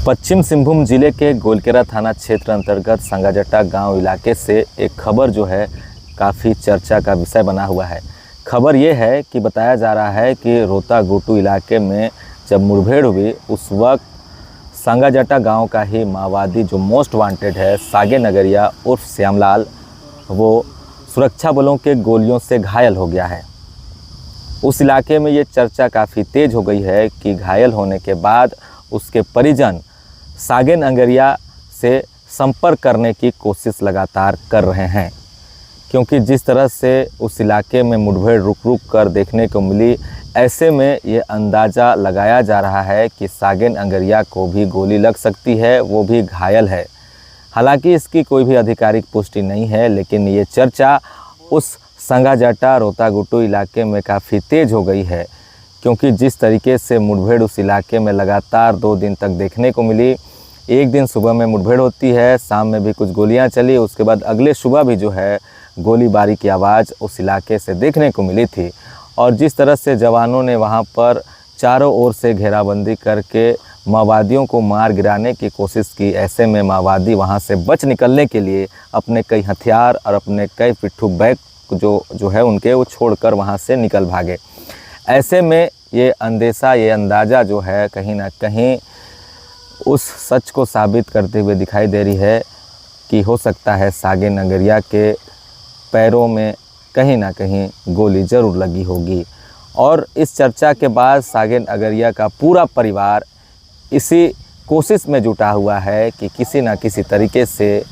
पश्चिम सिंहभूम जिले के गोलकेरा थाना क्षेत्र अंतर्गत संगाजटा गांव इलाके से एक खबर जो है काफ़ी चर्चा का विषय बना हुआ है। खबर ये है कि बताया जा रहा है कि रोता गुटू इलाके में जब मुठभेड़ हुई उस वक्त संगाजटा गांव का ही माओवादी जो मोस्ट वांटेड है सागे नगरिया उर्फ श्यामलाल, वो सुरक्षा बलों के गोलियों से घायल हो गया है। उस इलाके में ये चर्चा काफ़ी तेज़ हो गई है कि घायल होने के बाद उसके परिजन सागे नगरिया से संपर्क करने की कोशिश लगातार कर रहे हैं, क्योंकि जिस तरह से उस इलाके में मुठभेड़ रुक कर देखने को मिली, ऐसे में ये अंदाज़ा लगाया जा रहा है कि सागे नगरिया को भी गोली लग सकती है, वो भी घायल है। हालांकि इसकी कोई भी आधिकारिक पुष्टि नहीं है, लेकिन ये चर्चा उस संगाजटा रोतागुटू इलाके में काफ़ी तेज़ हो गई है, क्योंकि जिस तरीके से मुठभेड़ उस इलाके में लगातार 2 दिन तक देखने को मिली। एक दिन सुबह में मुठभेड़ होती है, शाम में भी कुछ गोलियां चली, उसके बाद अगले सुबह भी जो है गोलीबारी की आवाज़ उस इलाके से देखने को मिली थी। और जिस तरह से जवानों ने वहां पर चारों ओर से घेराबंदी करके माओवादियों को मार गिराने की कोशिश की, ऐसे में माओवादी वहां से बच निकलने के लिए अपने कई हथियार और अपने कई पिट्ठू बैग जो है उनके वो छोड़कर वहां से निकल भागे। ऐसे में ये अंदेशा, ये अंदाज़ा जो है कहीं ना कहीं उस सच को साबित करते हुए दिखाई दे रही है कि हो सकता है सागे नगरिया के पैरों में कहीं ना कहीं गोली ज़रूर लगी होगी। और इस चर्चा के बाद सागे नगरिया का पूरा परिवार इसी कोशिश में जुटा हुआ है कि किसी न किसी तरीके से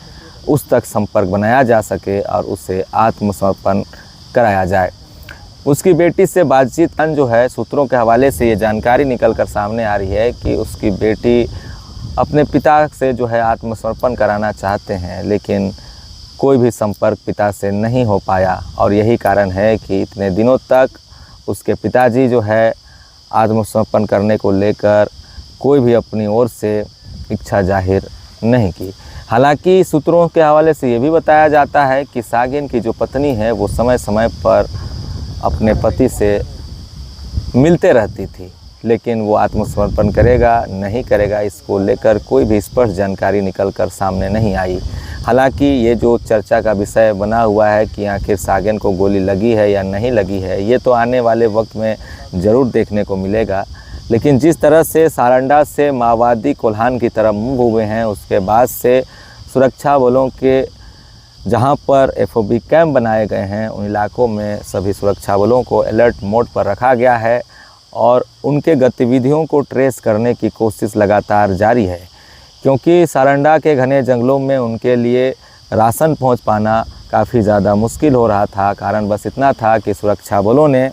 उस तक संपर्क बनाया जा सके और उसे आत्मसमर्पण कराया जाए। उसकी बेटी से बातचीत जो है, सूत्रों के हवाले से ये जानकारी निकल कर सामने आ रही है कि उसकी बेटी अपने पिता से जो है आत्मसमर्पण कराना चाहते हैं, लेकिन कोई भी संपर्क पिता से नहीं हो पाया। और यही कारण है कि इतने दिनों तक उसके पिताजी जो है आत्मसमर्पण करने को लेकर कोई भी अपनी ओर से इच्छा जाहिर नहीं की। हालांकि सूत्रों के हवाले से ये भी बताया जाता है कि सागिन की जो पत्नी है वो समय समय पर अपने पति से मिलते रहती थी, लेकिन वो आत्मसमर्पण करेगा नहीं करेगा इसको लेकर कोई भी स्पष्ट जानकारी निकल कर सामने नहीं आई। हालांकि ये जो चर्चा का विषय बना हुआ है कि आखिर सागिन को गोली लगी है या नहीं लगी है, ये तो आने वाले वक्त में ज़रूर देखने को मिलेगा। लेकिन जिस तरह से सारंडा से माओवादी कोल्हान की तरफ मूव हुए हैं, उसके बाद से सुरक्षा बलों के जहां पर एफओबी कैंप बनाए गए हैं उन इलाकों में सभी सुरक्षा बलों को अलर्ट मोड पर रखा गया है और उनके गतिविधियों को ट्रेस करने की कोशिश लगातार जारी है, क्योंकि सारंडा के घने जंगलों में उनके लिए राशन पहुंच पाना काफ़ी ज़्यादा मुश्किल हो रहा था। कारण बस इतना था कि सुरक्षा बलों ने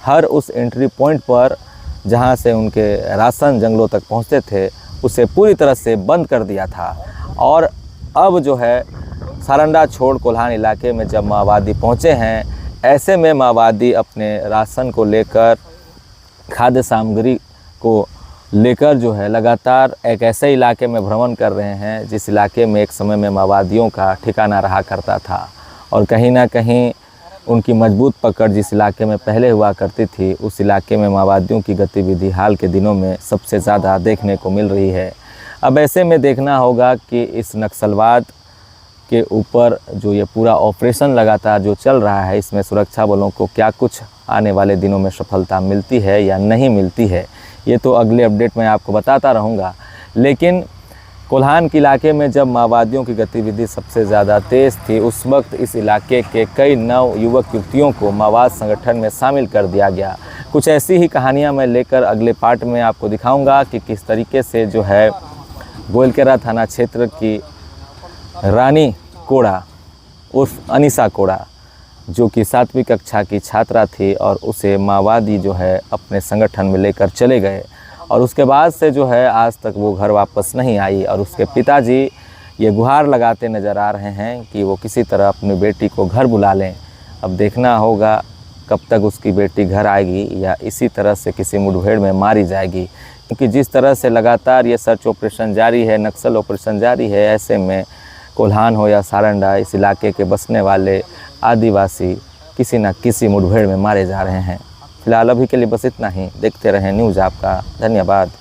हर उस एंट्री पॉइंट पर जहां से उनके राशन जंगलों तक पहुंचते थे उसे पूरी तरह से बंद कर दिया था। और अब जो है सारंडा छोड़ कोल्हान इलाके में जब माओवादी पहुंचे हैं, ऐसे में माओवादी अपने राशन को लेकर, खाद्य सामग्री को लेकर जो है लगातार एक ऐसे इलाके में भ्रमण कर रहे हैं जिस इलाके में एक समय में माओवादियों का ठिकाना रहा करता था। और कहीं ना कहीं उनकी मजबूत पकड़ जिस इलाके में पहले हुआ करती थी, उस इलाके में माओवादियों की गतिविधि हाल के दिनों में सबसे ज़्यादा देखने को मिल रही है। अब ऐसे में देखना होगा कि इस नक्सलवाद के ऊपर जो ये पूरा ऑपरेशन लगातार जो चल रहा है, इसमें सुरक्षा बलों को क्या कुछ आने वाले दिनों में सफलता मिलती है या नहीं मिलती है, ये तो अगले अपडेट में आपको बताता रहूँगा। लेकिन कोल्हान के इलाके में जब माओवादियों की गतिविधि सबसे ज़्यादा तेज़ थी, उस वक्त इस इलाके के कई नव युवक युवतियों को माओवाद संगठन में शामिल कर दिया गया। कुछ ऐसी ही कहानियाँ मैं लेकर अगले पार्ट में आपको दिखाऊँगा कि किस तरीके से जो है गोलकेरा थाना क्षेत्र की रानी कोड़ा उर्फ अनीसा कोड़ा, जो कि 7वीं कक्षा की छात्रा थी और उसे माओवादी जो है अपने संगठन में लेकर चले गए और उसके बाद से जो है आज तक वो घर वापस नहीं आई। और उसके पिताजी ये गुहार लगाते नज़र आ रहे हैं कि वो किसी तरह अपनी बेटी को घर बुला लें। अब देखना होगा कब तक उसकी बेटी घर आएगी या इसी तरह से किसी मुठभेड़ में मारी जाएगी, क्योंकि जिस तरह से लगातार ये सर्च ऑपरेशन जारी है, नक्सल ऑपरेशन जारी है, ऐसे में कोल्हान हो या सारंडा, इस इलाके के बसने वाले आदिवासी किसी न किसी मुठभेड़ में मारे जा रहे हैं। फिलहाल अभी के लिए बस इतना ही। देखते रहें न्यूज़ आपका। धन्यवाद।